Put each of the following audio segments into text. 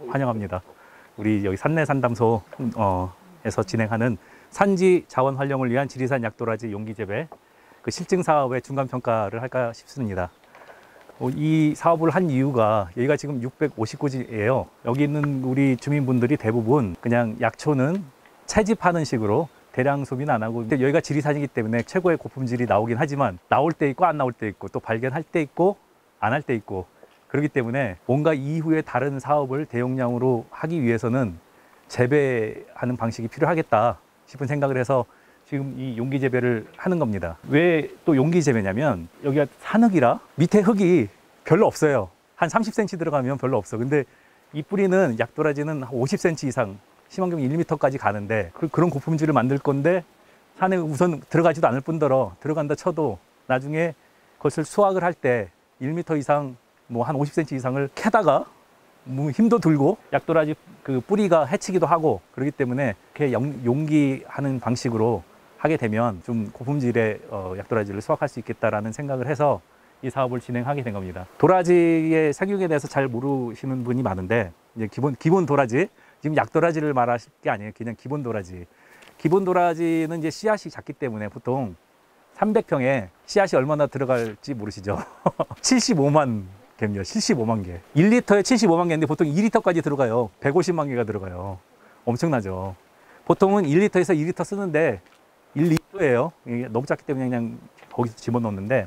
환영합니다. 우리 여기 산내산담소에서 진행하는 산지 자원 활용을 위한 지리산 약도라지 용기 재배 그 실증 사업의 중간 평가를 할까 싶습니다. 이 사업을 한 이유가 여기가 지금 659지예요. 여기 있는 우리 주민분들이 대부분 그냥 약초는 채집하는 식으로 대량 소비는 안 하고, 여기가 지리산이기 때문에 최고의 고품질이 나오긴 하지만 나올 때 있고 안 나올 때 있고 또 발견할 때 있고 안 할 때 있고, 그렇기 때문에 뭔가 이후에 다른 사업을 대용량으로 하기 위해서는 재배하는 방식이 필요하겠다 싶은 생각을 해서 지금 이 용기 재배를 하는 겁니다. 왜 또 용기 재배냐면 여기가 산흙이라 밑에 흙이 별로 없어요. 한 30cm 들어가면 별로 없어. 근데 이 뿌리는 약도라지는 50cm 이상, 심한 경우 1m까지 가는데 그런 고품질을 만들 건데 산에 우선 들어가지도 않을 뿐더러 들어간다 쳐도 나중에 그것을 수확을 할 때 1m 이상 뭐 한 50cm 이상을 캐다가 뭐 힘도 들고 약도라지 그 뿌리가 해치기도 하고 그렇기 때문에 이렇게 용기하는 방식으로 하게 되면 좀 고품질의 약도라지를 수확할 수 있겠다라는 생각을 해서 이 사업을 진행하게 된 겁니다. 도라지의 생육에 대해서 잘 모르시는 분이 많은데 이제 기본 도라지, 지금 약도라지를 말하실 게 아니에요. 그냥 기본 도라지. 기본 도라지는 이제 씨앗이 작기 때문에 보통 300평에 씨앗이 얼마나 들어갈지 모르시죠? 75만 개입니다. 75만 개. 1리터에 75만 개인데 보통 2리터까지 들어가요. 150만 개가 들어가요. 엄청나죠. 보통은 1리터에서 2리터 쓰는데 1리터예요. 이게 너무 작기 때문에 그냥 거기서 집어넣는데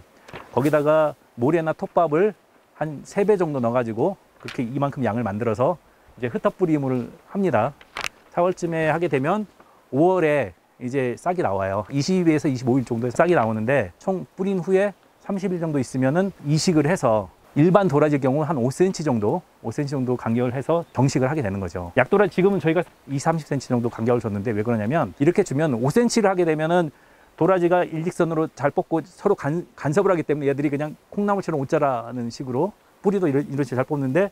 거기다가 모래나 톱밥을 한 3배 정도 넣어가지고 그렇게 이만큼 양을 만들어서 이제 흩어뿌림을 합니다. 4월쯤에 하게 되면 5월에 이제 싹이 나와요. 20일에서 25일 정도에 싹이 나오는데 총 뿌린 후에 30일 정도 있으면은 이식을 해서 일반 도라지의 경우 한 5cm 정도 간격을 해서 정식을 하게 되는 거죠. 약도라지 지금은 저희가 20-30cm 정도 간격을 줬는데 왜 그러냐면 이렇게 주면 5cm를 하게 되면은 도라지가 일직선으로 잘 뻗고 서로 간섭을 하기 때문에 얘들이 그냥 콩나물처럼 옷자라는 식으로 뿌리도 이렇게 잘 뽑는데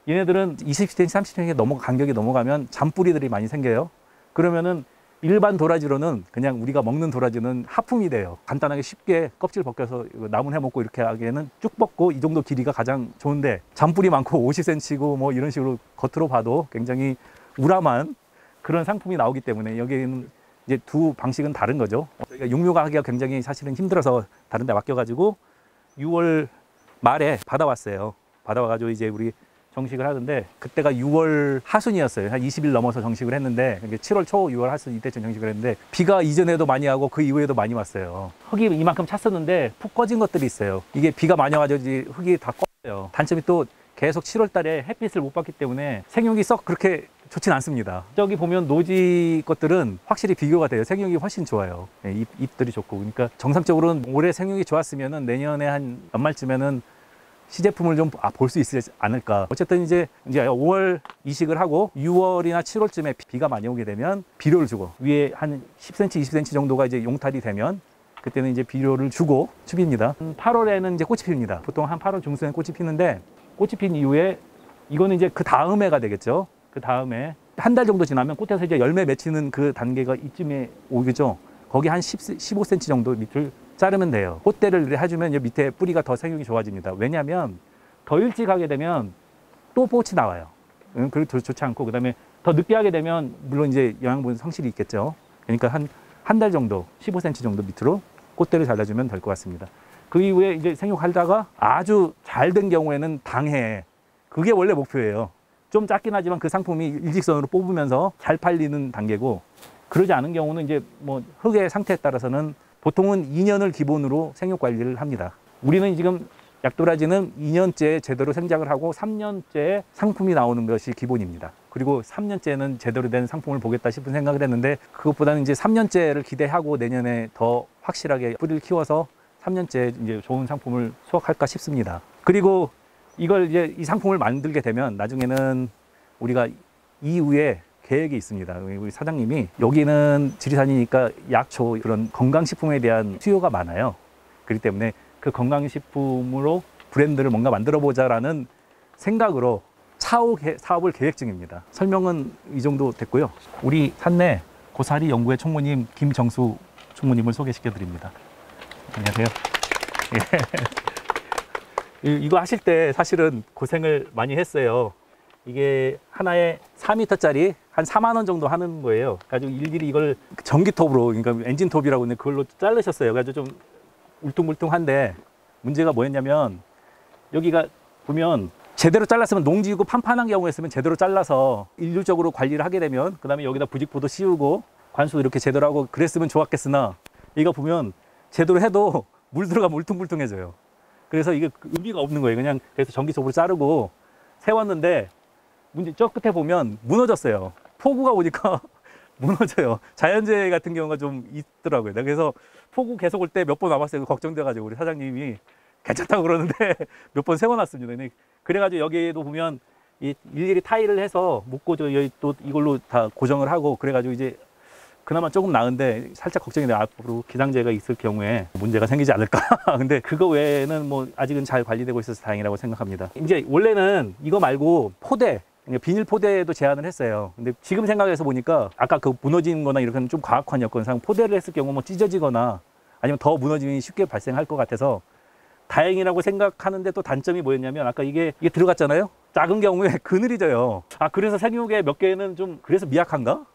얘네들은 20cm, 30cm 간격이 넘어가면 잔뿌리들이 많이 생겨요. 그러면은 일반 도라지로는 그냥 우리가 먹는 도라지는 하품이 돼요. 간단하게 쉽게 껍질 벗겨서 나물 해먹고 이렇게 하기에는 쭉 뻗고 이 정도 길이가 가장 좋은데 잔뿌리 많고 50cm고 뭐 이런 식으로 겉으로 봐도 굉장히 우람한 그런 상품이 나오기 때문에 여기는 이제 두 방식은 다른 거죠. 저희가 육묘가 하기가 굉장히 사실은 힘들어서 다른 데 맡겨가지고 6월 말에 받아왔어요. 받아와가지고 이제 우리 정식을 하는데 그때가 6월 하순이었어요. 한 20일 넘어서 정식을 했는데 7월 초 6월 하순 이때쯤 정식을 했는데 비가 이전에도 많이 하고 그 이후에도 많이 왔어요. 흙이 이만큼 찼었는데 푹 꺼진 것들이 있어요. 이게 비가 많이 와가지고 흙이 다 꺼져요. 단점이 또 계속 7월 달에 햇빛을 못 받기 때문에 생육이 썩 그렇게 좋진 않습니다. 저기 보면 노지 것들은 확실히 비교가 돼요. 생육이 훨씬 좋아요. 잎들이 좋고. 그러니까 정상적으로는 올해 생육이 좋았으면은 내년에 한 연말쯤에는 시제품을 좀 볼 수 있지 않을까. 어쨌든 이제 5월 이식을 하고 6월이나 7월쯤에 비가 많이 오게 되면 비료를 주고 위에 한 10cm, 20cm 정도가 이제 용탈이 되면 그때는 이제 비료를 주고 추비입니다. 8월에는 이제 꽃이 핍니다. 보통 한 8월 중순에 꽃이 피는데 꽃이 핀 이후에 이거는 이제 그 다음 해가 되겠죠. 그 다음에 한 달 정도 지나면 꽃에서 이제 열매 맺히는 그 단계가 이쯤에 오겠죠. 거기 한 15cm 정도 밑을 자르면 돼요. 꽃대를 해주면 밑에 뿌리가 더 생육이 좋아집니다. 왜냐하면 더 일찍 하게 되면 또 꽃이 나와요. 그리고 더 좋지 않고, 그 다음에 더 늦게 하게 되면 물론 이제 영양분 성실이 있겠죠. 그러니까 한 달 정도, 15cm 정도 밑으로 꽃대를 잘라주면 될 것 같습니다. 그 이후에 이제 생육하다가 아주 잘 된 경우에는 당해. 그게 원래 목표예요. 좀 작긴 하지만 그 상품이 일직선으로 뽑으면서 잘 팔리는 단계고, 그러지 않은 경우는 이제 뭐 흙의 상태에 따라서는 보통은 2년을 기본으로 생육 관리를 합니다. 우리는 지금 약도라지는 2년째 제대로 생장을 하고 3년째 상품이 나오는 것이 기본입니다. 그리고 3년째는 제대로 된 상품을 보겠다 싶은 생각을 했는데 그것보다는 이제 3년째를 기대하고 내년에 더 확실하게 뿌리를 키워서 3년째 이제 좋은 상품을 수확할까 싶습니다. 그리고 이걸 이제 이 상품을 만들게 되면 나중에는 우리가 이후에 계획이 있습니다. 우리 사장님이 여기는 지리산이니까 약초 그런 건강식품에 대한 수요가 많아요. 그렇기 때문에 그 건강식품으로 브랜드를 뭔가 만들어 보자라는 생각으로 차후 사업을 계획 중입니다. 설명은 이 정도 됐고요. 우리 산내 고사리 연구회 총무님 김정수 총무님을 소개시켜 드립니다. 안녕하세요. 예. 이거 하실 때 사실은 고생을 많이 했어요. 이게 하나에 4m짜리 한 4만 원 정도 하는 거예요. 가지고 일일이 이걸 전기톱으로, 그러니까 엔진톱이라고 하는데 그걸로 자르셨어요. 그래가지고 좀 울퉁불퉁한데 문제가 뭐였냐면 여기가 보면 제대로 잘랐으면 농지고 판판한 경우였으면 제대로 잘라서 일률적으로 관리를 하게 되면 그다음에 여기다 부직포도 씌우고 관수 이렇게 제대로 하고 그랬으면 좋았겠으나 이거 보면 제대로 해도 물 들어가면 울퉁불퉁해져요. 그래서 이게 의미가 없는 거예요. 그냥 그래서 전기톱으로 자르고 세웠는데 문제 저 끝에 보면 무너졌어요. 폭우가 오니까 무너져요. 자연재해 같은 경우가 좀 있더라고요. 그래서 폭우 계속 올 때 몇 번 와봤어요. 걱정돼가지고 우리 사장님이 괜찮다고 그러는데 몇 번 세워놨습니다. 그래가지고 여기에도 보면 일일이 타일을 해서 묶고 여기 또 이걸로 다 고정을 하고 그래가지고 이제 그나마 조금 나은데 살짝 걱정이 돼요. 앞으로 기상재해가 있을 경우에 문제가 생기지 않을까. 근데 그거 외에는 뭐 아직은 잘 관리되고 있어서 다행이라고 생각합니다. 이제 원래는 이거 말고 포대, 비닐 포대도 제안을 했어요. 근데 지금 생각해서 보니까 아까 그 무너지는 거나 이렇게는 좀 과학환이었거든요. 포대를 했을 경우 뭐 찢어지거나 아니면 더 무너짐이 쉽게 발생할 것 같아서 다행이라고 생각하는데 또 단점이 뭐였냐면 아까 이게 들어갔잖아요. 작은 경우에 그늘이 져요. 아, 그래서 생육에 몇 개는 좀 그래서 미약한가?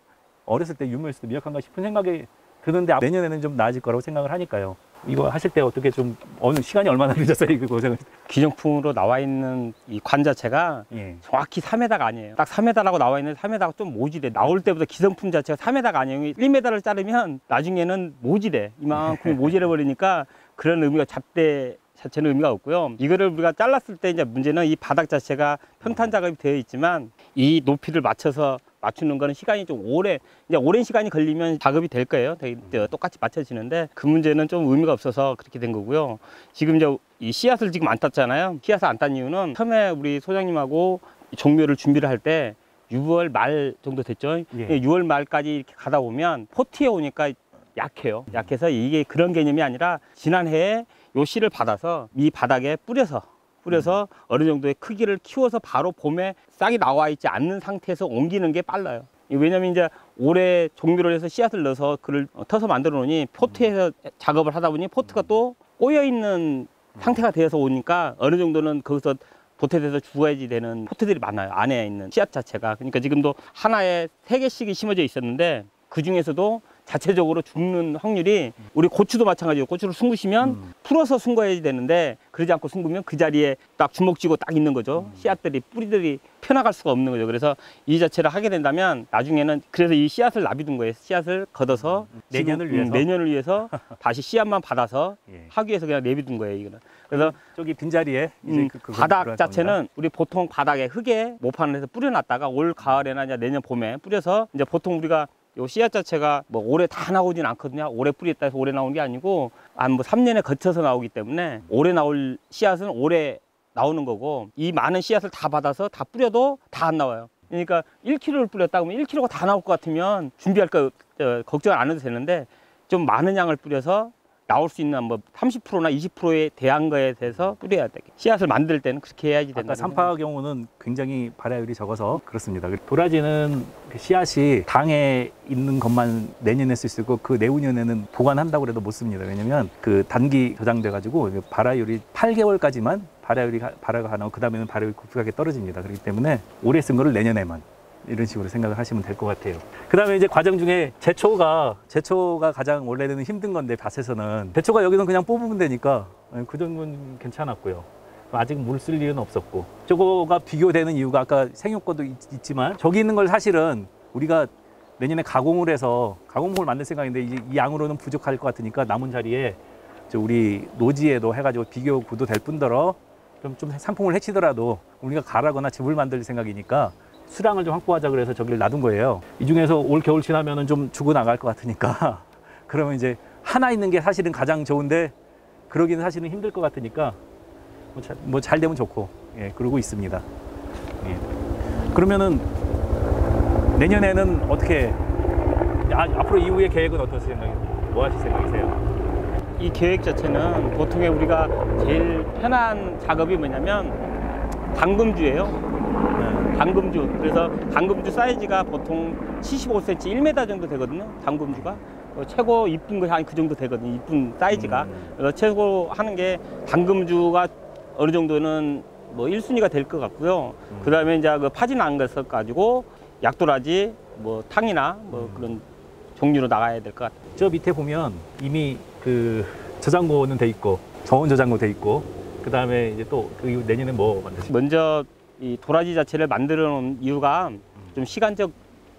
어렸을 때 유무했을 때 미약한가 싶은 생각이 드는데 내년에는 좀 나아질 거라고 생각을 하니까요. 이거 하실 때 어떻게 좀 어느 시간이 얼마나 늦었어요? 이거 고생을. 기성품으로 나와 있는 이 관 자체가 예. 정확히 3m가 아니에요. 딱 3m라고 나와 있는데 3m가 좀 모지대. 나올 때부터 기성품 자체가 3m가 아니에요. 1m를 자르면 나중에는 모지대. 이만큼 모지래 버리니까 그런 의미가 잡대 자체는 의미가 없고요. 이거를 우리가 잘랐을 때 이제 문제는 이 바닥 자체가 평탄 작업이 되어 있지만 이 높이를 맞추는 거는 시간이 좀 이제 오랜 시간이 걸리면 작업이 될 거예요. 똑같이 맞춰지는데 그 문제는 좀 의미가 없어서 그렇게 된 거고요. 지금 이제 이 씨앗을 지금 안 땄잖아요. 씨앗을 안 딴 이유는 처음에 우리 소장님하고 종묘를 준비를 할 때 6월 말 정도 됐죠. 예. 6월 말까지 이렇게 가다 보면 포트에 오니까 약해요. 약해서 이게 그런 개념이 아니라 지난해에 요 씨를 받아서 이 바닥에 뿌려서 어느 정도의 크기를 키워서 바로 봄에 싹이 나와 있지 않는 상태에서 옮기는 게 빨라요. 왜냐면 이제 올해 종묘를 해서 씨앗을 넣어서 그를 터서 만들어 놓으니 포트에서 작업을 하다 보니 포트가 또 꼬여 있는 상태가 되어서 오니까 어느 정도는 거기서 도태돼서 죽어야지 되는 포트들이 많아요. 안에 있는 씨앗 자체가. 그러니까 지금도 하나에 3개씩이 심어져 있었는데 그 중에서도 자체적으로 죽는 확률이 우리 고추도 마찬가지예요. 고추를 숨기시면 풀어서 숨겨야 되는데 그러지 않고 숨기면 그 자리에 딱 주먹쥐고 딱 있는 거죠. 씨앗들이 뿌리들이 펴나갈 수가 없는 거죠. 그래서 이 자체를 하게 된다면 나중에는 그래서 이 씨앗을 놔비둔 거예요. 씨앗을 걷어서 내년을 위해서 다시 씨앗만 받아서 예. 하기 위해서 그냥 내비둔 거예요. 이거는. 그래서 저기 빈자리에 이제 바닥 자체는 우리 보통 바닥에 흙에 모판을 해서 뿌려놨다가 올 가을에나 이제 내년 봄에 뿌려서 이제 보통 우리가 요 씨앗 자체가 뭐 올해 다 나오진 않거든요. 올해 뿌리했다 해서 올해 나오는 게 아니고 한 뭐 3년에 거쳐서 나오기 때문에 올해 나올 씨앗은 올해 나오는 거고 이 많은 씨앗을 다 받아서 다 뿌려도 다 안 나와요. 그러니까 1kg를 뿌렸다 그러면 1kg가 다 나올 것 같으면 준비할 거 걱정 안 해도 되는데 좀 많은 양을 뿌려서 나올 수 있는 뭐 30%나 20%에 대한 거에 대해서 뿌려야 돼. 씨앗을 만들 때는 그렇게 해야지 된다. 아까 산파 경우는 굉장히 발화율이 적어서 그렇습니다. 도라지는 씨앗이 당에 있는 것만 내년에 쓸 수 있고 그 내후년에는 보관한다고 해도 못 씁니다. 왜냐면 그 단기 저장돼 가지고 발화율이 8개월까지만 발화가 가능하고 그 다음에는 발화율이 급격하게 떨어집니다. 그렇기 때문에 올해 쓴 거를 내년에만 이런 식으로 생각을 하시면 될 것 같아요. 그 다음에 이제 과정 중에 제초가 가장 원래는 힘든 건데 밭에서는 제초가 여기는 그냥 뽑으면 되니까 그 정도는 괜찮았고요. 아직 물 쓸 일은 없었고 저거가 비교되는 이유가 아까 생육거도 있지만 저기 있는 걸 사실은 우리가 내년에 가공을 해서 가공목을 만들 생각인데 이 양으로는 부족할 것 같으니까 남은 자리에 우리 노지에도 해가지고 비교 구도 될 뿐더러 좀 상품을 해치더라도 우리가 가라거나 즙을 만들 생각이니까 수량을 좀 확보하자 그래서 저기를 놔둔 거예요. 이 중에서 올 겨울 지나면은 좀 주고 나갈 것 같으니까 그러면 이제 하나 있는 게 사실은 가장 좋은데 그러기는 사실은 힘들 것 같으니까 뭐 잘 되면 좋고 예, 그러고 있습니다. 예. 그러면은 내년에는 어떻게 앞으로 이후의 계획은 어떠세요? 뭐 하실 생각이세요? 이 계획 자체는 보통에 우리가 제일 편한 작업이 뭐냐면 당금주예요. 당금주. 그래서 당금주 사이즈가 보통 75cm, 1m 정도 되거든요. 당금주가. 최고 이쁜 거 한 그 정도 되거든요. 이쁜 사이즈가. 그래서 최고 하는 게 당금주가 어느 정도는 뭐 1순위가 될 것 같고요. 그다음에 이제 그 파진 안 것을 가지고 약도라지 뭐 탕이나 뭐 그런 종류로 나가야 될 것 같아요. 저 밑에 보면 이미 그 저장고는 돼 있고 저온 저장고 돼 있고 그 다음에 이제 또 그 내년에 뭐 만드시? 먼저 이 도라지 자체를 만들어 놓은 이유가 좀 시간적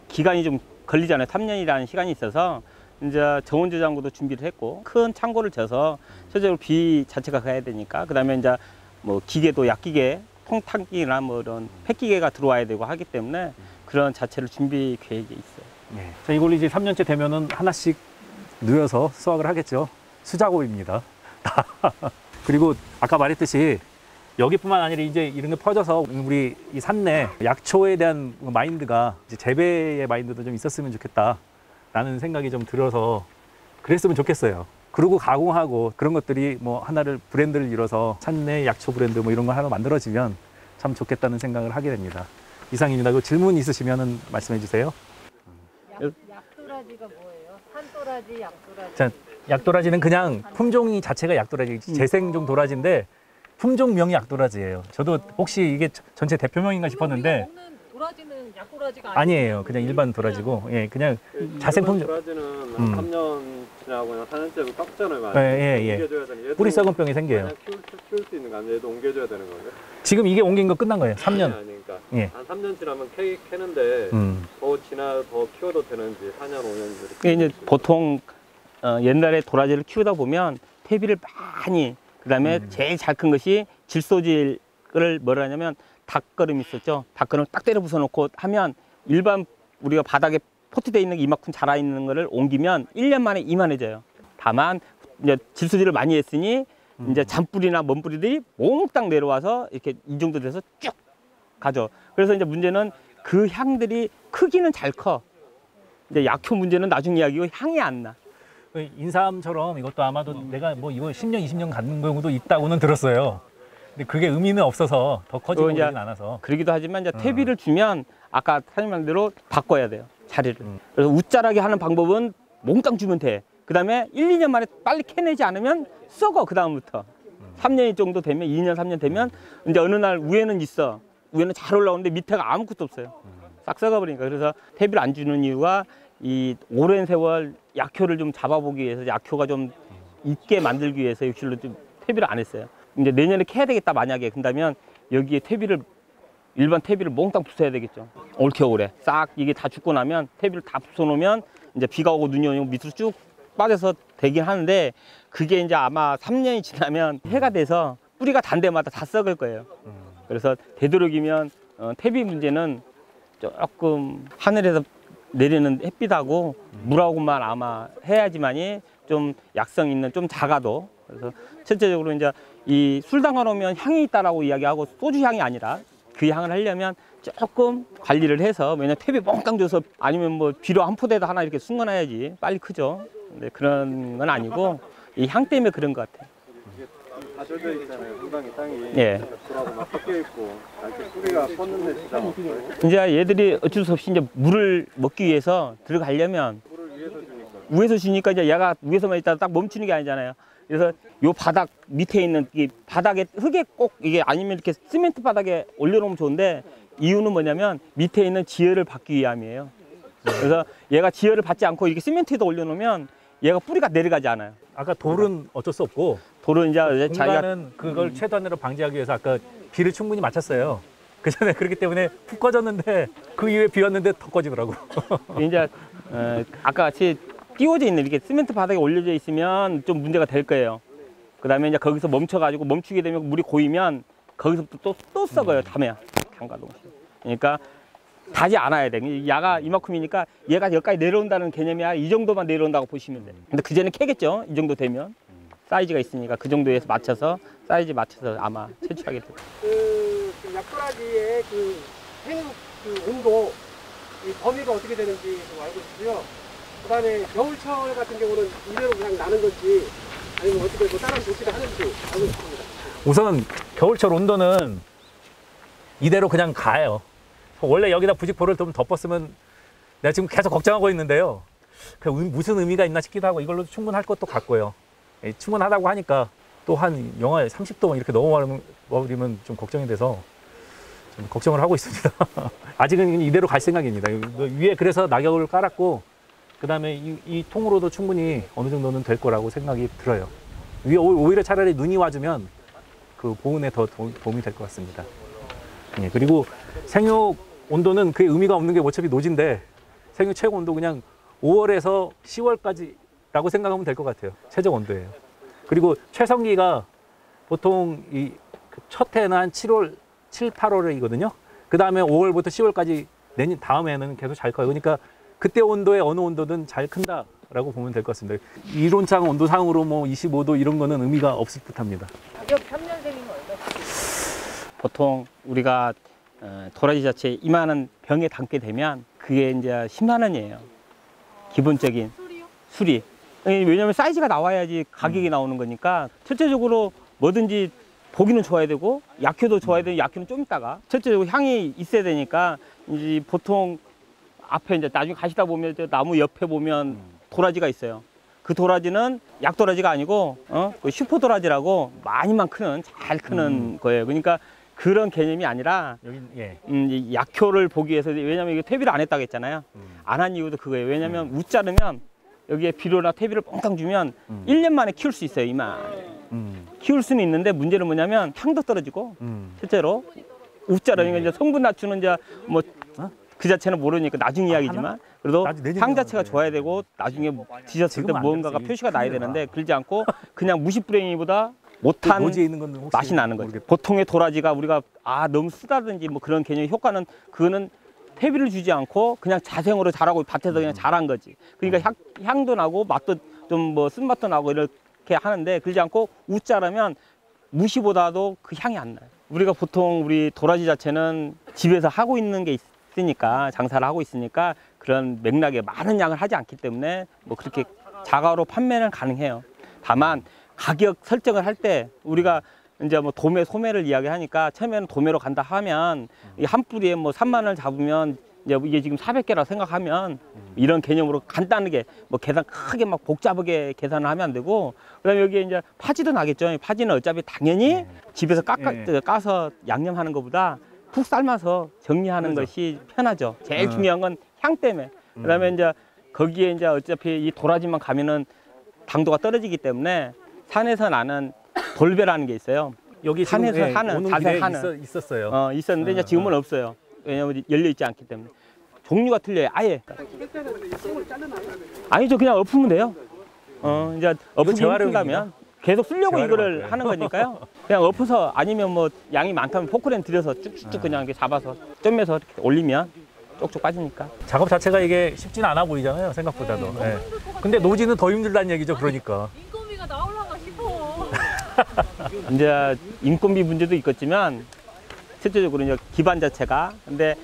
기간이 좀 걸리잖아요. 3년이라는 시간이 있어서 이제 저온 저장고도 준비를 했고 큰 창고를 져서 실제로 비 자체가 가야 되니까 그다음에 이제 뭐 기계도 약기계, 통탄기나 뭐 이런 폐기계가 들어와야 되고 하기 때문에 그런 자체를 준비 계획이 있어요. 네. 자, 이걸로 이제 3년째 되면은 하나씩 누여서 수확을 하겠죠. 수작업입니다. 그리고 아까 말했듯이 여기뿐만 아니라 이제 이런 게 퍼져서 우리 이 산내 약초에 대한 마인드가 이제 재배의 마인드도 좀 있었으면 좋겠다라는 생각이 좀 들어서 그랬으면 좋겠어요. 그리고 가공하고 그런 것들이 뭐 하나를 브랜드를 이뤄서 산내 약초 브랜드 뭐 이런 거 하나 만들어지면 참 좋겠다는 생각을 하게 됩니다. 이상입니다. 그 질문 있으시면은 말씀해 주세요. 약도라지가 뭐예요? 산도라지, 약도라지. 자, 약도라지는 그냥 품종이 자체가 약도라지, 재생종 도라지인데 품종명이 약도라지예요. 저도 혹시 이게 전체 대표명인가 싶었는데 먹는 도라지는 약도라지가 아니에요. 그냥 일반 도라지고, 예, 그냥 자생 품종. 도라지는 한 3년 지나고 그냥 4년째로 깎잖아요. 예. 옮겨줘야 되는. 얘도 뿌리 썩은 병이 생겨요. 그냥 키울 수 있는 거 아니에요? 얘도 옮겨줘야 되는 거예요? 지금 이게 옮긴 거 끝난 거예요. 3년. 아니, 그러니까 예. 한 3년 지나면 캐는데 더 키워도 되는지 4년, 5년 이게 이제 보통 옛날에 도라지를 키우다 보면 퇴비를 많이 그다음에 제일 잘 큰 것이 질소질을 뭐라 하냐면 닭걸음 있었죠. 닭걸음 딱 때려 부숴놓고 하면 일반 우리가 바닥에 포트돼 있는 이만큼 자라 있는 거를 옮기면 1년 만에 이만해져요. 다만 이제 질소질을 많이 했으니 이제 잔뿌리나 먼뿌리들이 몽땅 내려와서 이렇게 이 정도 돼서 쭉 가죠. 그래서 이제 문제는 그 향들이 크기는 잘 커. 이제 약효 문제는 나중 이야기고 향이 안 나. 인삼처럼 이것도 아마도 내가 뭐 이거 10년, 20년 가는 경우도 있다고는 들었어요. 근데 그게 의미는 없어서 더 커지고 이제 그러진 않아서. 그러기도 하지만 이제 퇴비를 주면 아까 사장님 말대로 바꿔야 돼요. 자리를. 그래서 웃자라게 하는 방법은 몽땅 주면 돼. 그다음에 1, 2년 만에 빨리 캐내지 않으면 썩어. 그다음부터. 3년 정도 되면 2년, 3년 되면 이제 어느 날 위에는 있어. 위에는 잘 올라오는데 밑에가 아무것도 없어요. 싹 썩어버리니까. 그래서 퇴비를 안 주는 이유가 이 오랜 세월 약효를 좀 잡아보기 위해서 약효가 좀 있게 만들기 위해서 욕실로 좀 퇴비를 안 했어요. 이제 내년에 캐야 되겠다 만약에 그런다면 여기에 일반 퇴비를 몽땅 부숴야 되겠죠. 올겨울에 싹 이게 다 죽고 나면 퇴비를 다 부숴놓으면 이제 비가 오고 눈이 오고 밑으로 쭉 빠져서 되긴 하는데 그게 이제 아마 3년이 지나면 해가 돼서 뿌리가 단 데마다 다 썩을 거예요. 그래서 되도록이면 퇴비 문제는 조금 하늘에서 내리는 햇빛하고 물하고만 아마 해야지만이 좀 약성 있는 좀 작아도 그래서 실제적으로 이제 이 술 담가놓으면 향이 있다라고 이야기하고 소주 향이 아니라 그 향을 하려면 조금 관리를 해서 왜냐면 퇴비 몽땅 줘서 아니면 뭐 비료 한 포대도 하나 이렇게 숨겨놔야지 빨리 크죠. 근데 그런 건 아니고 이 향 때문에 그런 것 같아요. 다 젖어 있잖아요. 후방이 땅이 예. 돌하고 막 섞여 있고 이렇게 뿌리가 뻗는데 지장 없어요. 이제 얘들이 어쩔 수 없이 이제 물을 먹기 위해서 들어가려면 물을 위에서 주니까. 위에서 주니까 이제 얘가 위에서만 있다가 딱 멈추는 게 아니잖아요. 그래서 요 바닥 밑에 있는 이 바닥에 흙에 꼭 이게 아니면 이렇게 시멘트 바닥에 올려놓으면 좋은데 이유는 뭐냐면 밑에 있는 지혈을 받기 위함이에요. 그래서 얘가 지혈을 받지 않고 이렇게 시멘트에다 올려놓으면 얘가 뿌리가 내려가지 않아요. 아까 돌은 어쩔 수 없고 돌은 이제 자기가 공간은 그걸 최단으로 방지하기 위해서 아까 비를 충분히 맞췄어요. 그 전에 그렇기 때문에 푹 꺼졌는데 그 이후에 비 왔는데 더 꺼지더라고. 이제 아까 같이 띄워져 있는 이렇게 시멘트 바닥에 올려져 있으면 좀 문제가 될 거예요. 그다음에 이제 거기서 멈춰가지고 멈추게 되면 물이 고이면 거기서부터 또 썩어요. 담가동시. 그러니까 다지 않아야 돼. 야가 이만큼이니까 얘가 여기까지 내려온다는 개념이 이 정도만 내려온다고 보시면 돼. 근데 그 전에 캐겠죠. 이 정도 되면 사이즈가 있으니까 그 정도에서 맞춰서 사이즈 맞춰서 아마 채취하게 돼요. 그 약도라지의 그 온도 이 범위가 어떻게 되는지 좀 알고 싶고요. 그다음에 겨울철 같은 경우는 이대로 그냥 나는 건지 아니면 어떻게 뭐 다른 조치를 하는지 알고 싶습니다. 우선 겨울철 온도는 이대로 그냥 가요. 원래 여기다 부직포를 좀 덮었으면 내가 지금 계속 걱정하고 있는데요. 무슨 의미가 있나 싶기도 하고 이걸로 충분할 것도 같고요. 충분하다고 하니까 또 한 영하 30도 이렇게 넘어버리면 좀 걱정이 돼서 좀 걱정을 하고 있습니다. 아직은 이대로 갈 생각입니다. 위에 그래서 낙엽을 깔았고 그다음에 이 통으로도 충분히 어느 정도는 될 거라고 생각이 들어요. 위에 오히려 차라리 눈이 와주면 그 보온에 더 도움이 될 것 같습니다. 예, 그리고 생육 온도는 그게 의미가 없는 게 어차피 노지인데 생육 최고 온도 그냥 5월에서 10월까지라고 생각하면 될 것 같아요. 최적 온도예요. 그리고 최성기가 보통 이 첫 해는 한 7월, 7, 8월이거든요. 그 다음에 5월부터 10월까지 내년 다음에는 계속 잘 커요. 그러니까 그때 온도에 어느 온도든 잘 큰다라고 보면 될 것 같습니다. 이론상 온도상으로 뭐 25도 이런 거는 의미가 없을 듯합니다. 가격 3년생이면 얼마? 보통 우리가 도라지 자체 이만한 병에 담게 되면 그게 이제 10만 원이에요. 기본적인 술이요? 술이. 왜냐하면 사이즈가 나와야지 가격이 나오는 거니까 첫째적으로 뭐든지 보기는 좋아야 되고 약효도 좋아야 되고 약효는 좀 있다가 첫째적으로 향이 있어야 되니까 이제 보통 앞에 이제 나중에 가시다 보면 저 나무 옆에 보면 도라지가 있어요. 그 도라지는 약도라지가 아니고 그 슈퍼도라지라고 많이만 크는 잘 크는 거예요. 그러니까 그런 개념이 아니라 여긴 예. 이 약효를 보기 위해서 왜냐면 이게 퇴비를 안 했다고 했잖아요. 안 한 이유도 그거예요. 왜냐면 우 자르면 여기에 비료나 퇴비를 뻥땅 주면 1년 만에 키울 수 있어요. 이만 키울 수는 있는데 문제는 뭐냐면 향도 떨어지고 실제로 우 자르니까 이제 성분 낮추는 이제 뭐 그 자체는 모르니까 나중 이야기지만 그래도 향 자체가 좋아야 되고 나중에 드셨을 때 무언가가 표시가 나야 되는데 그러지 않고 그냥 무시뿌랭이보다 못한 노지에 있는 건 혹시 맛이 나는 거죠. 모르겠다. 보통의 도라지가 우리가 너무 쓰다든지 뭐 그런 개념 효과는 그거는 퇴비를 주지 않고 그냥 자생으로 자라고 밭에서 그냥 자란 거지. 그러니까 향도 나고 맛도 좀 뭐 쓴맛도 나고 이렇게 하는데 그러지 않고 우 자르면 무시보다도 그 향이 안 나요. 우리가 보통 우리 도라지 자체는 집에서 하고 있는 게 있으니까 장사를 하고 있으니까 그런 맥락에 많은 양을 하지 않기 때문에 뭐 그렇게 자가로 판매는 가능해요. 다만 가격 설정을 할 때 우리가 이제 뭐 도매 소매를 이야기하니까 처음에는 도매로 간다 하면 이 한 뿌리에 뭐 3만 원 잡으면 이제 이게 지금 400개라고 생각하면 이런 개념으로 간단하게 뭐 계산 크게 막 복잡하게 계산을 하면 안 되고 그다음에 여기에 이제 파지도 나겠죠. 파지는 어차피 당연히 집에서 까서 양념하는 것보다 푹 삶아서 정리하는 것이 편하죠. 제일 중요한 건 향 때문에. 그다음에 이제 거기에 이제 어차피 이 도라지만 가면은 당도가 떨어지기 때문에 산에서 나는 돌배라는 게 있어요. 여기 산에서 지금, 하는 오는 자세 길에 하는 있었어요. 있었는데 이제 지금은 없어요. 왜냐면 열려 있지 않기 때문에 종류가 틀려요. 아예. 아니죠. 그냥 엎으면 돼요. 이제 엎으면 힘들다면 계속 쓰려고 이거를 하는 거니까요. 그냥 엎어서 아니면 뭐 양이 많다면 포크레인 들여서 쭉쭉쭉 그냥 이렇게 잡아서 점에서 이렇게 올리면 쪽쪽 빠지니까. 작업 자체가 이게 쉽지는 않아 보이잖아요. 생각보다도. 네. 근데 노지는 더 힘들다는 얘기죠. 그러니까. 인건비가 나올라가 싶어. 이제 인건비 문제도 있겠지만 실제적으로 이제 기반 자체가 근데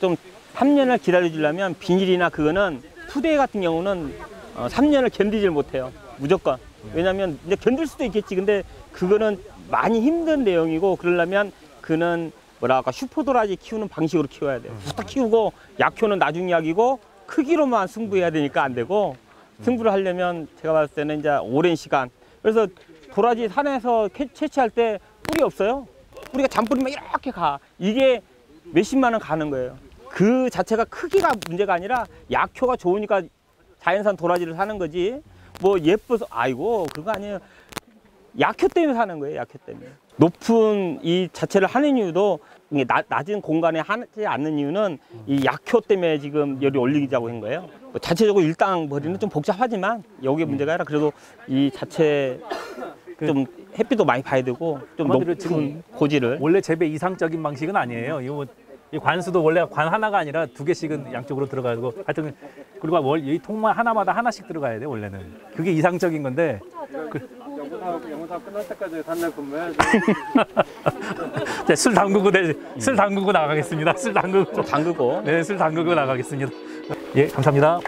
좀 3년을 기다려 주려면 비닐이나 그거는 푸대 같은 경우는 3년을 견디질 못해요. 무조건. 왜냐면 이제 견딜 수도 있겠지. 근데 그거는 많이 힘든 내용이고 그러려면 그는 뭐랄까 슈퍼도라지 키우는 방식으로 키워야 돼요. 딱 키우고 약효는 나중 약이고 크기로만 승부해야 되니까 안 되고 승부를 하려면 제가 봤을 때는 이제 오랜 시간. 그래서 도라지 산에서 채취할 때 뿔이 없어요. 뿌리가 잔뿌리만 이렇게 가. 이게 몇십만 원 가는 거예요. 그 자체가 크기가 문제가 아니라 약효가 좋으니까 자연산 도라지를 사는 거지. 뭐 예뻐서 아이고 그거 아니에요. 약효 때문에 사는 거예요. 약효 때문에. 높은 이 자체를 하는 이유도 낮은 공간에 하지 않는 이유는 이 약효 때문에 지금 열이 올리자고 한 거예요. 뭐 자체적으로 일당 버리는 좀 복잡하지만 여기에 문제가 아니라 그래도 이 자체 좀 햇빛도 많이 봐야 되고 좀 높은 고지를 원래 재배 이상적인 방식은 아니에요. 이거 이 관수도 원래 관 하나가 아니라 2개씩은 양쪽으로 들어가고 하여튼 그리고 이 통만 하나마다 하나씩 들어가야 돼 원래는. 그게 이상적인 건데. 영사 끝날 때까지 산내 근무해야지. 네, 술 담그고 나가겠습니다. 술 담그고. 담그고 네, 술 담그고 나가겠습니다. 예, 감사합니다.